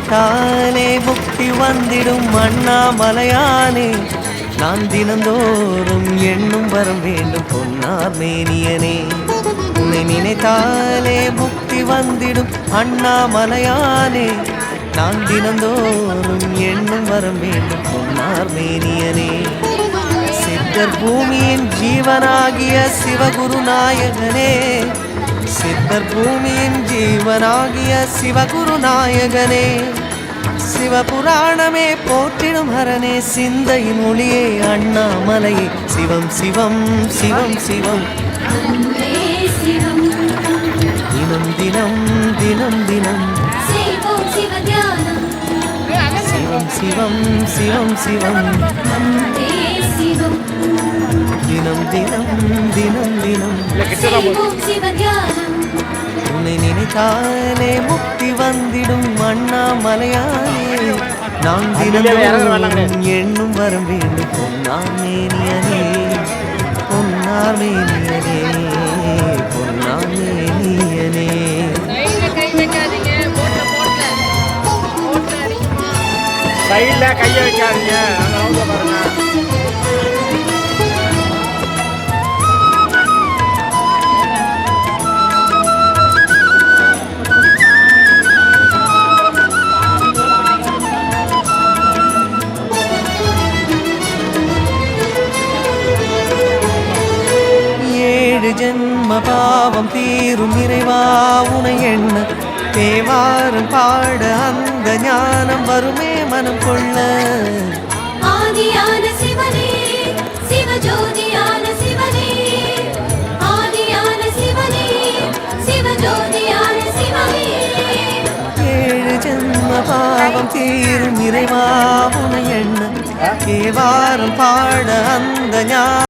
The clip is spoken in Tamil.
நினைத்தாலே முக்தி வந்திடும் அண்ணாமலையானே நான் தினந்தோறும் எண்ணும் வரம் வேண்டும் பொன்னார் மேனியனே உன்னை நினைத்தாலே முக்தி வந்திடும் அண்ணாமலையானே நான் தினந்தோறும் எண்ணும் வரம் வேண்டும் பொன்னார் மேனியனே சித்தர் பூமியின் ஜீவனாகிய சிவகுரு நாயகனே சித்தர் பூமியின் ஜீவனாகிய சிவகுரு நாயகனே சிவபுராணமே போற்றிடும் ஹரனே சிந்தையின் ஒளியே அண்ணாமலையே சிவம் சிவம் சிவம் சிவம் தினம் தினம் தினம் தினம் சிவம் சிவம் சிவம் சிவம் தினம் தினம் தினம் தினம் உன்னை நினைத்தாலே முக்தி வந்திடும் அண்ணாமலையானே நான் தினம் எண்ணும் வரம் வேண்டும் பொன்னார் மேனியனே பொன்னார் மேனியனே பொன்னார் மேனியனே சைடுல கையை வைக்காதீங்க பாருங்க. ஜென்ம பாவம் தீரும் இறைவா உனை எண்ண தேவாரம் பாட அந்த ஞானம் வருமே மனம் கொள்ள ஆதியான சிவனே சிவஜோதியான சிவனே ஆதியான சிவனே சிவஜோதியான சிவனே ஏழு ஜென்ம பாவம் தீரும் இறைவா உனை எண்ண தேவாரம் பாட அந்த ஞானம்